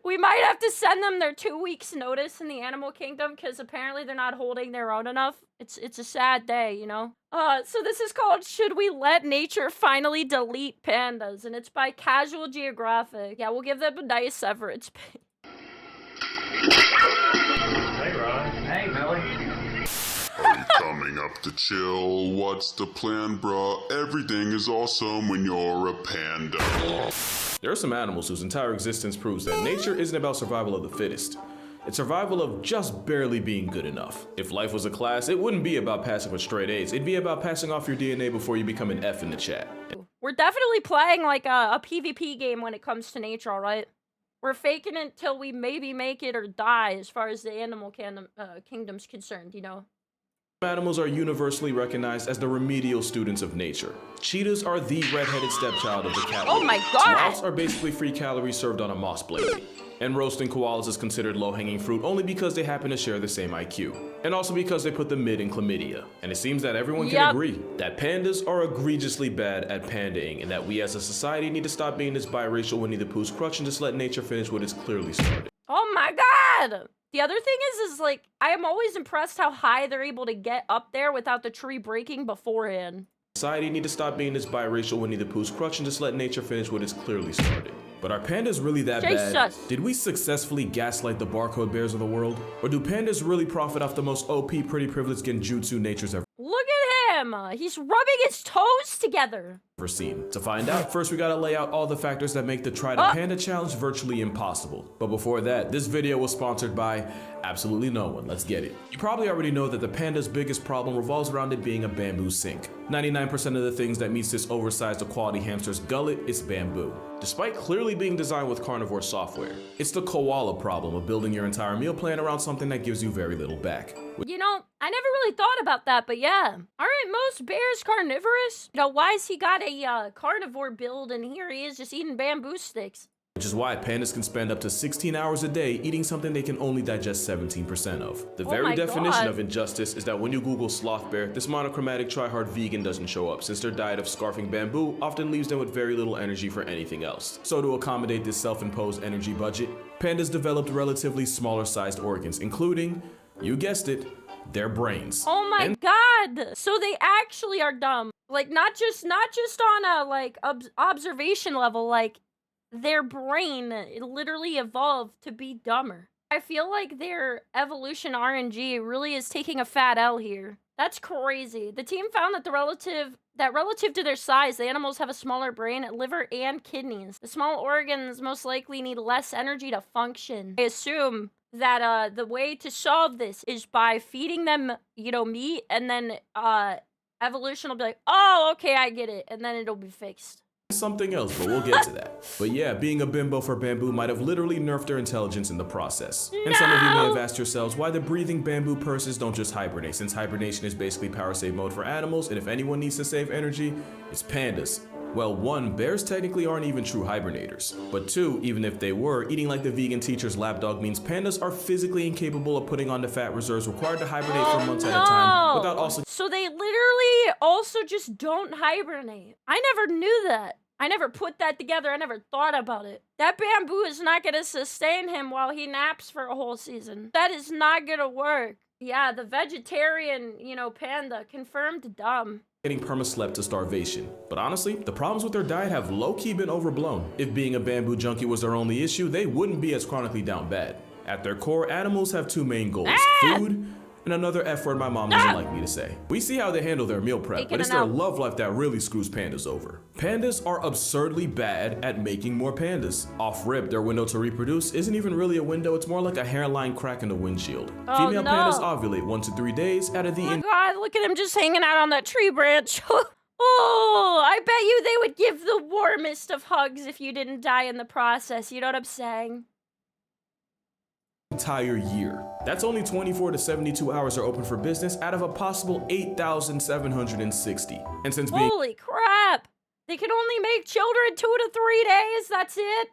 We might have to send them their 2 weeks notice in the animal kingdom because apparently they're not holding their own enough. It's a sad day, you know? So this is called Should We Let Nature Finally Delete Pandas? And it's by Casual Geographic. Yeah, we'll give them a nice severance pay. Hey, Ron. Hey, Billy. Are you coming up to chill? What's the plan, bruh? Everything is awesome when you're a panda. There are some animals whose entire existence proves that nature isn't about survival of the fittest. It's survival of just barely being good enough. If life was a class, it wouldn't be about passing with straight A's. It'd be about passing off your DNA before you become an F in the chat. We're definitely playing like a PvP game when it comes to nature, alright? We're faking it till we maybe make it or die as far as the animal kingdom's concerned, you know? Animals are universally recognized as the remedial students of nature. Cheetahs are the red-headed stepchild of the cat. Oh my god! Sloths are basically free calories served on a moss blade. And roasting koalas is considered low-hanging fruit only because they happen to share the same IQ. And also because they put the mid in chlamydia. And it seems that everyone can agree that pandas are egregiously bad at pandaing and that we as a society need to stop being this biracial Winnie the Pooh's crutch and just let nature finish what it's clearly started. Oh my god! The other thing is like, I am always impressed how high they're able to get up there without the tree breaking beforehand. Society need to stop being this biracial Winnie the Pooh's crutch and just let nature finish what it's clearly started. But are pandas really that bad? Did we successfully gaslight the barcode bears of the world? Or do pandas really profit off the most OP pretty privileged genjutsu nature's ever Look at him! He's rubbing his toes together! seen? To find out, first we gotta lay out all the factors that make the Try to Panda challenge virtually impossible. But before that, this video was sponsored by absolutely no one. Let's get it. You probably already know that the panda's biggest problem revolves around it being a bamboo sink. 99% of the things that meets this oversized equality hamster's gullet is bamboo. Despite clearly being designed with carnivore software, it's the koala problem of building your entire meal plan around something that gives you very little back. You know, I never really thought about that, but yeah. Aren't most bears carnivorous? You know, why's he got a carnivore build and here he is just eating bamboo sticks? Which is why pandas can spend up to 16 hours a day eating something they can only digest 17% of. The very definition of injustice is that when you Google sloth bear, this monochromatic try-hard vegan doesn't show up, since their diet of scarfing bamboo often leaves them with very little energy for anything else. So to accommodate this self-imposed energy budget, pandas developed relatively smaller sized organs, including, you guessed it, their brains. Oh my god! So they actually are dumb. Like, not just on a, like, observation level, like, their brain literally evolved to be dumber. I feel like their evolution RNG really is taking a fat L here. That's crazy. The team found that relative to their size, the animals have a smaller brain, liver, and kidneys. The small organs most likely need less energy to function. I assume that the way to solve this is by feeding them, you know, meat, and then evolution will be like, oh, okay, I get it, and then it'll be fixed. Something else, but we'll get to that. But yeah, being a bimbo for bamboo might have literally nerfed their intelligence in the process. No! And some of you may have asked yourselves why the breathing bamboo purses don't just hibernate, since hibernation is basically power save mode for animals, and if anyone needs to save energy, it's pandas. Well, 1, bears technically aren't even true hibernators. But 2, even if they were, eating like the vegan teacher's lapdog means pandas are physically incapable of putting on the fat reserves required to hibernate for months at a time without also— So they literally also just don't hibernate. I never knew that. I never put that together. I never thought about it. That bamboo is not going to sustain him while he naps for a whole season. That is not going to work. Yeah, the vegetarian, you know, panda, confirmed dumb. Getting perma-slept to starvation. But honestly, the problems with their diet have low-key been overblown. If being a bamboo junkie was their only issue, they wouldn't be as chronically down bad. At their core, animals have 2 main goals, food and another F word my mom doesn't like me to say. We see how they handle their meal prep, but it's their love life that really screws pandas over. Pandas are absurdly bad at making more pandas. Off-rip, their window to reproduce isn't even really a window, it's more like a hairline crack in the windshield. Female pandas ovulate 1 to 3 days out of the— Oh my god, look at him just hanging out on that tree branch. Oh, I bet you they would give the warmest of hugs if you didn't die in the process, you know what I'm saying? Entire year. That's only 24 to 72 hours are open for business out of a possible 8,760. And since being— Holy crap! They can only make children 2 to 3 days, that's it?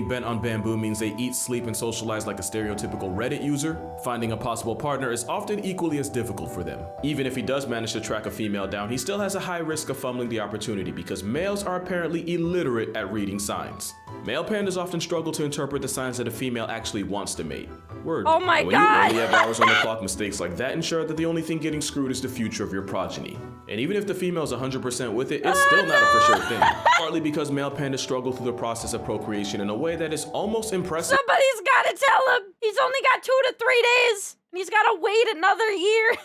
Bent on bamboo means they eat, sleep, and socialize like a stereotypical Reddit user. Finding a possible partner is often equally as difficult for them. Even if he does manage to track a female down, he still has a high risk of fumbling the opportunity because males are apparently illiterate at reading signs. Male pandas often struggle to interpret the signs that a female actually wants to mate. Word. Oh my And when God. you only have hours on the clock, mistakes like that ensure that the only thing getting screwed is the future of your progeny. And even if the female's 100% with it, it's still not a for sure thing. Partly because male pandas struggle through the process of procreation in a way that is almost impressive. Somebody's gotta tell him he's only got 2 to 3 days and he's gotta wait another year.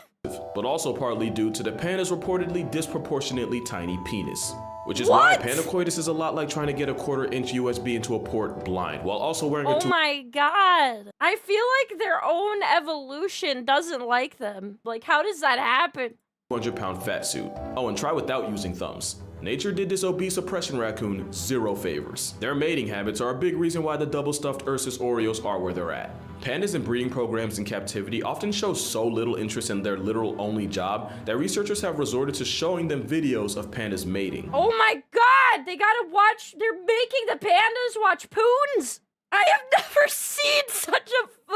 But also partly due to the panda's reportedly disproportionately tiny penis. Which is why What? pandacoitus is a lot like trying to get a 1/4-inch USB into a port blind, while also wearing a Oh my God. I feel like their own evolution doesn't like them. Like, how does that happen? 200-pound fat suit. Oh, and try without using thumbs. Nature did this obese oppression raccoon 0 favors. Their mating habits are a big reason why the double-stuffed Ursus Oreos are where they're at. Pandas in breeding programs in captivity often show so little interest in their literal only job that researchers have resorted to showing them videos of pandas mating. Oh my God. They gotta watch. They're making the pandas watch poons. I have never seen such a.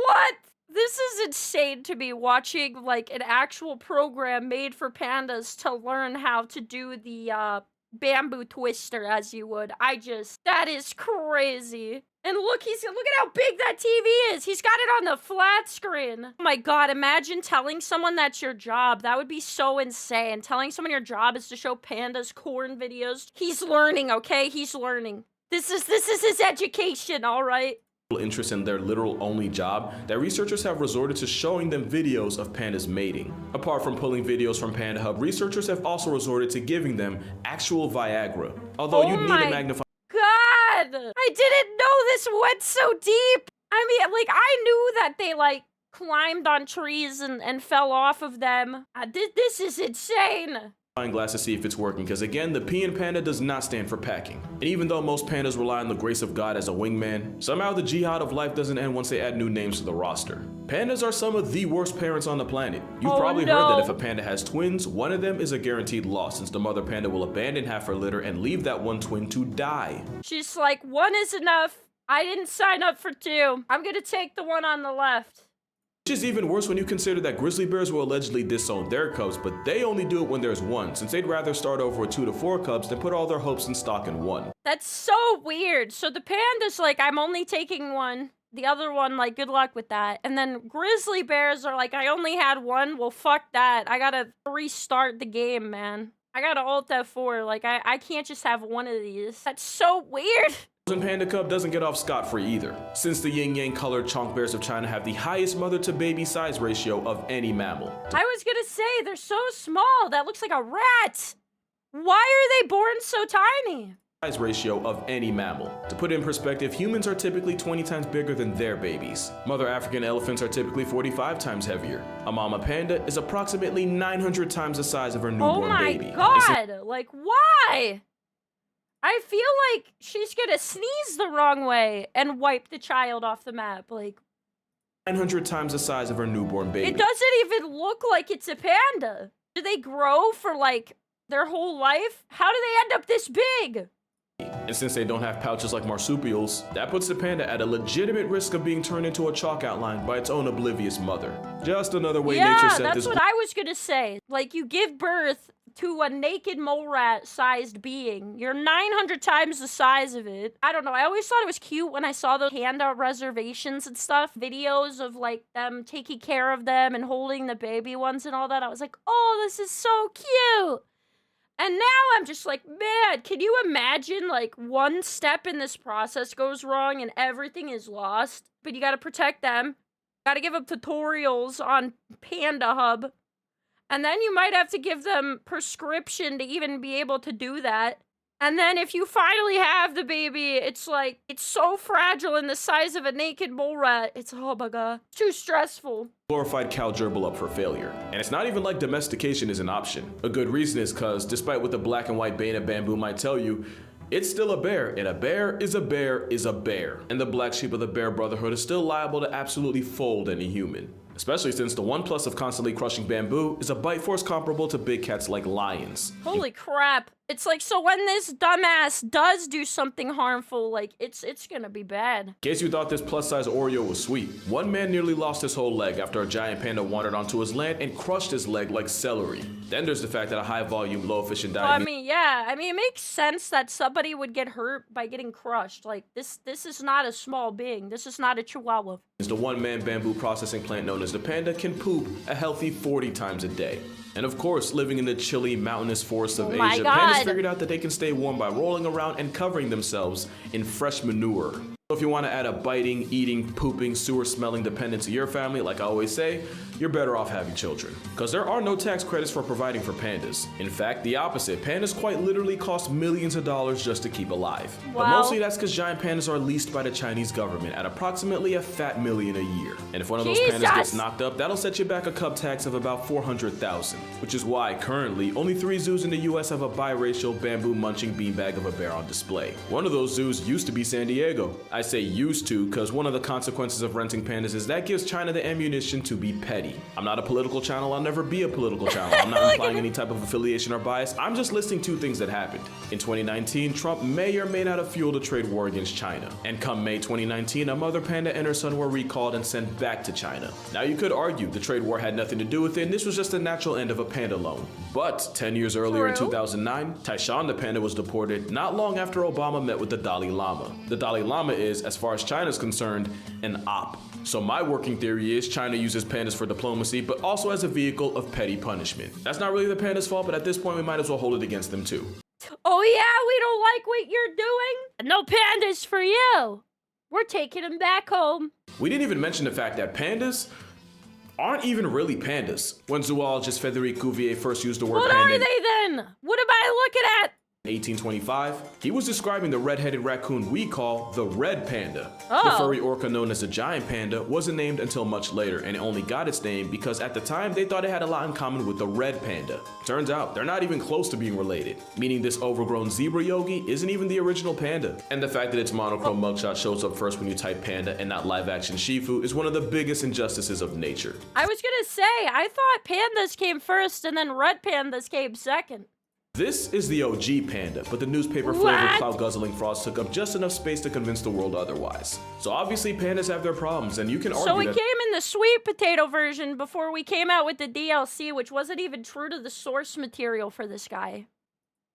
What? This is insane to me, watching like an actual program made for pandas to learn how to do the bamboo twister as you would. That is crazy. And look at how big that TV is. He's got it on the flat screen. Oh my God, imagine telling someone that's your job. That would be so insane. Telling someone your job is to show pandas corn videos. He's learning, okay? He's learning. This is his education, all right? Interest in their literal only job that researchers have resorted to showing them videos of pandas mating. Apart from pulling videos from Panda Hub, researchers have also resorted to giving them actual Viagra. Although you'd need a magnifying God, I didn't know this went so deep. I mean, like, I knew that they like climbed on trees and fell off of them. This is insane. glass to see if it's working, because again, the P in panda does not stand for packing. And even though most pandas rely on the grace of God as a wingman, somehow the jihad of life doesn't end once they add new names to the roster. Pandas are some of the worst parents on the planet. You've probably heard that if a panda has twins, one of them is a guaranteed loss, since the mother panda will abandon half her litter and leave that one twin to die. She's like, 1 is enough. I didn't sign up for 2. I'm gonna take the one on the left. Which is even worse when you consider that grizzly bears will allegedly disown their cubs, but they only do it when there's 1, since they'd rather start over with 2 to 4 cubs than put all their hopes and stock in 1. That's so weird. So the panda's like, I'm only taking 1. The other one, like, good luck with that. And then grizzly bears are like, I only had 1. Well, fuck that. I gotta restart the game, man. I gotta Alt F4. Like, I can't just have 1 of these. That's so weird. Panda cub doesn't get off scot-free either, since the yin-yang colored chonk bears of China have the highest mother-to-baby size ratio of any mammal. I was gonna say, they're so small. That looks like a rat. Why are they born so tiny? Size ratio of any mammal. To put it in perspective, humans are typically 20 times bigger than their babies. Mother African elephants are typically 45 times heavier. A mama panda is approximately 900 times the size of her newborn baby. Oh my god, like why? I feel like she's gonna sneeze the wrong way and wipe the child off the map, like 900 times the size of her newborn baby. It doesn't even look like it's a panda. Do they grow for like their whole life? How do they end up this big? And since they don't have pouches like marsupials, that puts the panda at a legitimate risk of being turned into a chalk outline by its own oblivious mother. Just another way nature set that's this. what I was gonna say. Like, you give birth to a naked mole rat sized being. You're 900 times the size of it. I don't know. I always thought it was cute when I saw the panda reservations and stuff. Videos of like them taking care of them and holding the baby ones and all that. I was like, oh, this is so cute. And now I'm just like, man, can you imagine like one step in this process goes wrong and everything is lost? But you gotta protect them. Gotta give them tutorials on Panda Hub. And then you might have to give them prescription to even be able to do that. And then if you finally have the baby, it's like, it's so fragile and the size of a naked mole rat. It's, oh my god, it's too stressful. Glorified cow gerbil up for failure. And it's not even like domestication is an option. A good reason is cause, despite what the black and white bane of bamboo might tell you, it's still a bear, and a bear is a bear is a bear. And the black sheep of the bear brotherhood is still liable to absolutely fold any human. Especially since the one plus of constantly crushing bamboo is a bite force comparable to big cats like lions. Holy crap. It's like, so when this dumbass does do something harmful, like, it's gonna be bad. In case you thought this plus-size Oreo was sweet, one man nearly lost his whole leg after a giant panda wandered onto his land and crushed his leg like celery. Then there's the fact that a high-volume, low-efficient diet... Well, I mean, yeah. I mean, it makes sense that somebody would get hurt by getting crushed. Like, this is not a small being. This is not a chihuahua. The one-man bamboo processing plant known as the Panda can poop a healthy 40 times a day. And of course, living in the chilly, mountainous forests of Asia, pandas figured out that they can stay warm by rolling around and covering themselves in fresh manure. So if you want to add a biting, eating, pooping, sewer-smelling dependent to your family, like I always say, you're better off having children. Because there are no tax credits for providing for pandas. In fact, the opposite. Pandas quite literally cost millions of dollars just to keep alive. Wow. But mostly that's because giant pandas are leased by the Chinese government at approximately a fat million a year. And if one of those pandas gets knocked up, that'll set you back a cub tax of about $400,000. Which is why, currently, only 3 zoos in the US have a biracial, bamboo-munching beanbag of a bear on display. One of those zoos used to be San Diego. I say used to because one of the consequences of renting pandas is that gives China the ammunition to be petty. I'm not a political channel, I'll never be a political channel. I'm not implying any type of affiliation or bias, I'm just listing 2 things that happened. In 2019, Trump may or may not have fueled a trade war against China. And come May 2019, a mother panda and her son were recalled and sent back to China. Now you could argue the trade war had nothing to do with it and this was just the natural end of a panda loan. But 10 years earlier in 2009, Taishan the panda was deported not long after Obama met with the Dalai Lama. The Dalai Lama is, as far as China is concerned, an op. So my working theory is China uses pandas for diplomacy, but also as a vehicle of petty punishment. That's not really the pandas' fault, but at this point we might as well hold it against them too. Oh yeah, we don't like what you're doing? No pandas for you. We're taking them back home. We didn't even mention the fact that pandas aren't even really pandas. When zoologist Frédéric Cuvier first used the word what panda... What are they then? What am I looking at? 1825, he was describing the red-headed raccoon we call the red panda. Oh. The furry orca known as the giant panda wasn't named until much later, and it only got its name because at the time they thought it had a lot in common with the red panda. Turns out they're not even close to being related, meaning this overgrown zebra yogi isn't even the original panda. And the fact that its monochrome mugshot shows up first when you type panda and not live-action Shifu is one of the biggest injustices of nature. I was gonna say, I thought pandas came first and then red pandas came second. This is the OG panda, but the newspaper-flavored cloud-guzzling frauds took up just enough space to convince the world otherwise. So obviously pandas have their problems, and you can argue so we came in the sweet potato version before we came out with the DLC, which wasn't even true to the source material for this guy.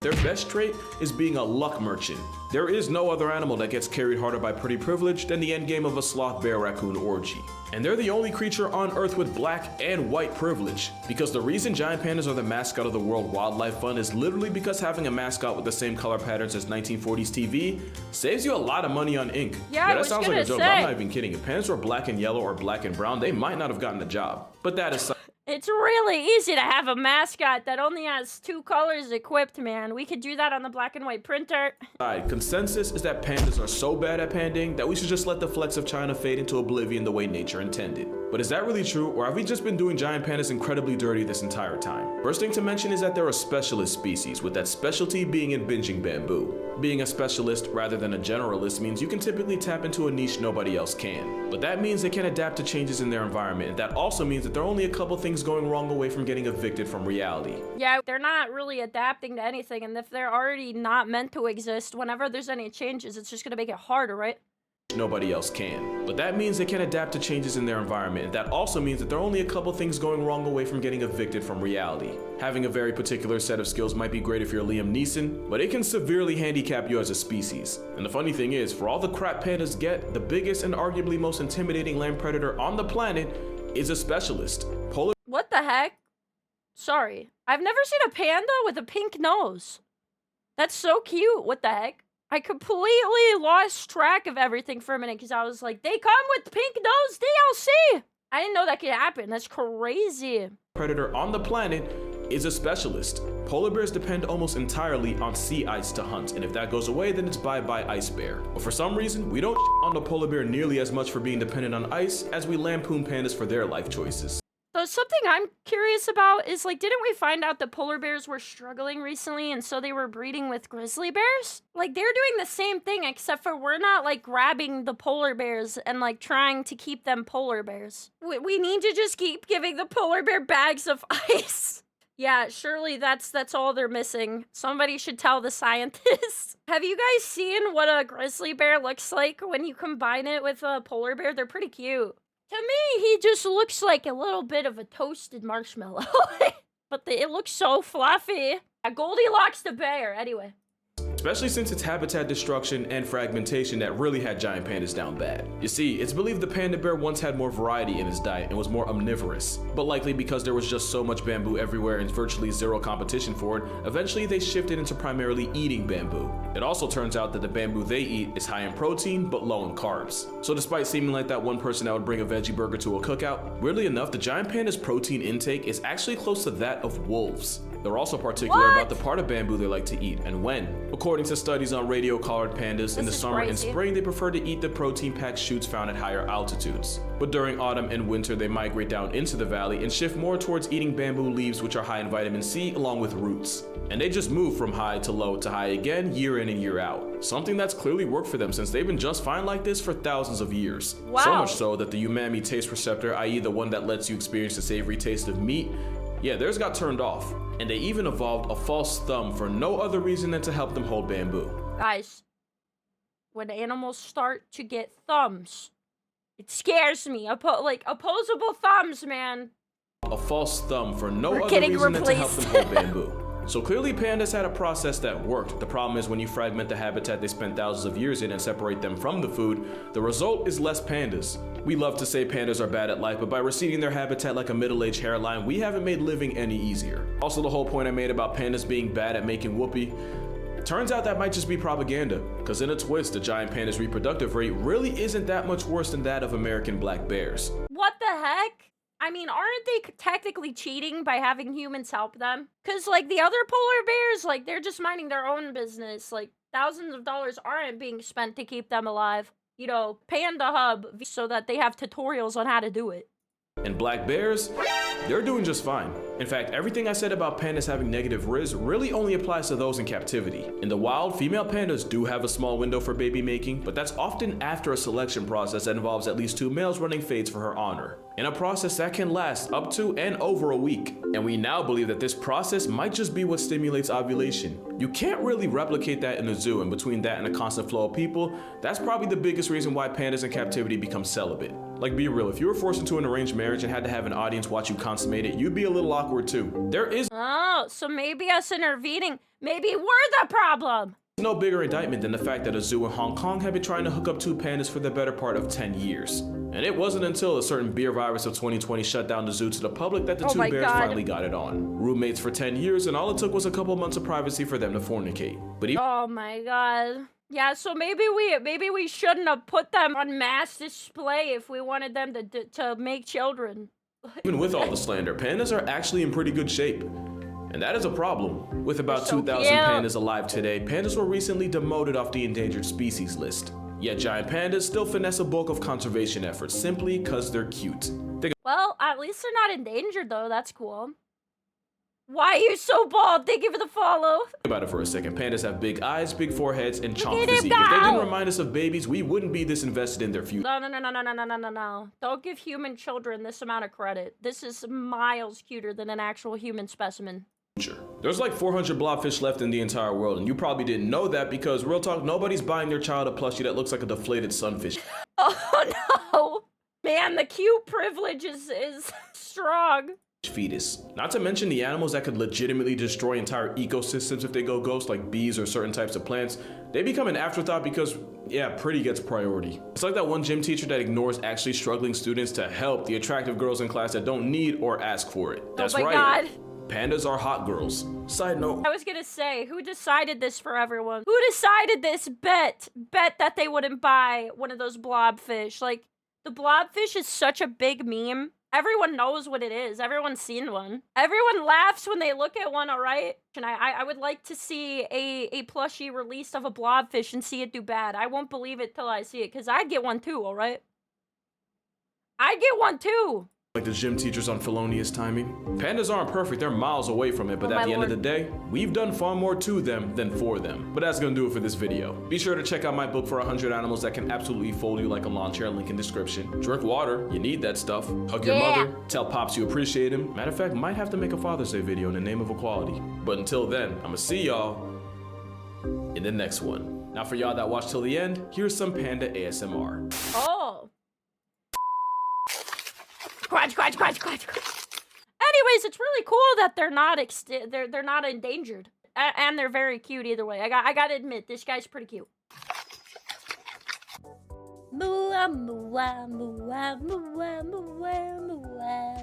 Their best trait is being a luck merchant. There is no other animal that gets carried harder by pretty privilege than the endgame of a sloth bear raccoon orgy. And they're the only creature on Earth with black and white privilege. Because the reason giant pandas are the mascot of the World Wildlife Fund is literally because having a mascot with the same color patterns as 1940s TV saves you a lot of money on ink. Yeah, that sounds like a joke, but I'm not even kidding. If pandas were black and yellow or black and brown, they might not have gotten the job. But that is it's really easy to have a mascot that only has 2 colors equipped, man. We could do that on the black and white printer. Consensus is that pandas are so bad at pandaing that we should just let the flecks of China fade into oblivion the way nature intended. But is that really true, or have we just been doing giant pandas incredibly dirty this entire time? First thing to mention is that they're a specialist species, with that specialty being in binging bamboo. Being a specialist rather than a generalist means you can typically tap into a niche nobody else can. But that means they can adapt to changes in their environment, and that also means that there are only a couple things going wrong away from getting evicted from reality. Yeah, they're not really adapting to anything, and if they're already not meant to exist, whenever there's any changes, it's just gonna make it harder, right? Nobody else can. But that means they can adapt to changes in their environment, and that also means that there are only a couple things going wrong away from getting evicted from reality. Having a very particular set of skills might be great if you're Liam Neeson, but it can severely handicap you as a species. And the funny thing is, for all the crap pandas get, the biggest and arguably most intimidating land predator on the planet is a specialist. What the heck? Sorry. I've never seen a panda with a pink nose. That's so cute. What the heck? I completely lost track of everything for a minute because I was like, they come with pink nose DLC! I didn't know that could happen. That's crazy. Predator on the planet is a specialist. Polar bears depend almost entirely on sea ice to hunt, and if that goes away, then it's bye-bye ice bear. But for some reason, we don't on the polar bear nearly as much for being dependent on ice as we lampoon pandas for their life choices. So something I'm curious about is, like, didn't we find out that polar bears were struggling recently and so they were breeding with grizzly bears? Like, they're doing the same thing except for we're not, like, grabbing the polar bears and, like, trying to keep them polar bears. We need to just keep giving the polar bear bags of ice. Yeah, surely that's all they're missing. Somebody should tell the scientists. Have you guys seen what a grizzly bear looks like when you combine it with a polar bear? They're pretty cute. To me, he just looks like a little bit of a toasted marshmallow. But it looks so fluffy. Goldilocks the bear, anyway. Especially since its habitat destruction and fragmentation that really had giant pandas down bad. You see, it's believed the panda bear once had more variety in its diet and was more omnivorous, but likely because there was just so much bamboo everywhere and virtually zero competition for it, eventually they shifted into primarily eating bamboo. It also turns out that the bamboo they eat is high in protein but low in carbs. So despite seeming like that one person that would bring a veggie burger to a cookout, weirdly enough, the giant panda's protein intake is actually close to that of wolves. They're also particular about the part of bamboo they like to eat and when. According to studies on radio-collared pandas, in the summer and spring they prefer to eat the protein-packed shoots found at higher altitudes. But during autumn and winter they migrate down into the valley and shift more towards eating bamboo leaves which are high in vitamin C along with roots. And they just move from high to low to high again year in and year out. Something that's clearly worked for them since they've been just fine like this for thousands of years. Wow. So much so that the umami taste receptor, i.e. the one that lets you experience the savory taste of meat, yeah, theirs got turned off. And they even evolved a false thumb for no other reason than to help them hold bamboo. Guys, when animals start to get thumbs, it scares me. Opposable thumbs, man. A false thumb for no other getting reason than to help replaced. them hold bamboo. So clearly pandas had a process that worked. The problem is when you fragment the habitat they spent thousands of years in and separate them from the food, the result is less pandas. We love to say pandas are bad at life, but by receding their habitat like a middle-aged hairline, we haven't made living any easier. Also, the whole point I made about pandas being bad at making whoopee, turns out that might just be propaganda, because in a twist, the giant panda's reproductive rate really isn't that much worse than that of American black bears. What the heck? I mean, aren't they technically cheating by having humans help them? Because, like, the other polar bears, like, they're just minding their own business. Like, thousands of dollars aren't being spent to keep them alive. You know, Panda Hub, so that they have tutorials on how to do it. And black bears, they're doing just fine. In fact, everything I said about pandas having negative riz really only applies to those in captivity. In the wild, female pandas do have a small window for baby making, but that's often after a selection process that involves at least 2 males running fades for her honor. In a process that can last up to and over a week. And we now believe that this process might just be what stimulates ovulation. You can't really replicate that in a zoo, and between that and a constant flow of people, that's probably the biggest reason why pandas in captivity become celibate. Like, be real, if you were forced into an arranged marriage and had to have an audience watch you consummate it, you'd be a little awkward too. There is Oh, so maybe us intervening, maybe we're the problem. no bigger indictment than the fact that a zoo in Hong Kong had been trying to hook up 2 pandas for the better part of 10 years. And it wasn't until a certain beer virus of 2020 shut down the zoo to the public that the 2 bears finally got it on. Roommates for 10 years, and all it took was a couple months of privacy for them to fornicate. But even Oh my god. Yeah, so maybe we shouldn't have put them on mass display if we wanted them to make children. with all the slander, pandas are actually in pretty good shape. And that is a problem. With about So 2,000 cute. pandas alive today, pandas were recently demoted off the endangered species list. Yet giant pandas still finesse a bulk of conservation efforts simply because they're cute. Think Well, at least they're not endangered though, that's cool. Why are you so bald? Thank you for the follow. about it for a second. Pandas have big eyes, big foreheads, and chomp at him physique. If they go! didn't remind us of babies, we wouldn't be this invested in their future. No. Don't give human children this amount of credit. This is miles cuter than an actual human specimen. There's like 400 blobfish left in the entire world, and you probably didn't know that because, real talk, nobody's buying their child a plushie that looks like a deflated sunfish. Oh no! Man, the cute privilege is strong. Fetus. Not to mention the animals that could legitimately destroy entire ecosystems if they go ghost, like bees or certain types of plants. They become an afterthought because, yeah, pretty gets priority. It's like that one gym teacher that ignores actually struggling students to help the attractive girls in class that don't need or ask for it. That's oh my right. God. Pandas are hot girls. Side note. I was gonna say, who decided this for everyone? Who decided this bet that they wouldn't buy one of those blobfish? Like, the blobfish is such a big meme. Everyone knows what it is. Everyone's seen one. Everyone laughs when they look at one, alright? And I would like to see a plushie released of a blobfish and see it do bad. I won't believe it till I see it, because I'd get one too, alright? I'd get one too. like the gym teachers on felonious timing. Pandas aren't perfect, they're miles away from it, but Oh, at my the end of lord. the day, we've done far more to them than for them. But that's gonna do it for this video. Be sure to check out my book for 100 animals that can absolutely fold you like a lawn chair, link in description. Drink water, you need that stuff. Hug your Yeah. mother, tell Pops you appreciate him. Matter of fact, might have to make a Father's Day video in the name of equality. But until then, I'ma see y'all in the next one. Now for y'all that watched till the end, here's some panda ASMR. Oh. Crunch, crunch, crunch, crunch, crunch. Anyways, it's really cool that they're not they're not endangered, and they're very cute either way. I gotta admit, this guy's pretty cute. Moo-ah, moo-ah, moo-ah, moo-ah, moo-ah, moo-ah.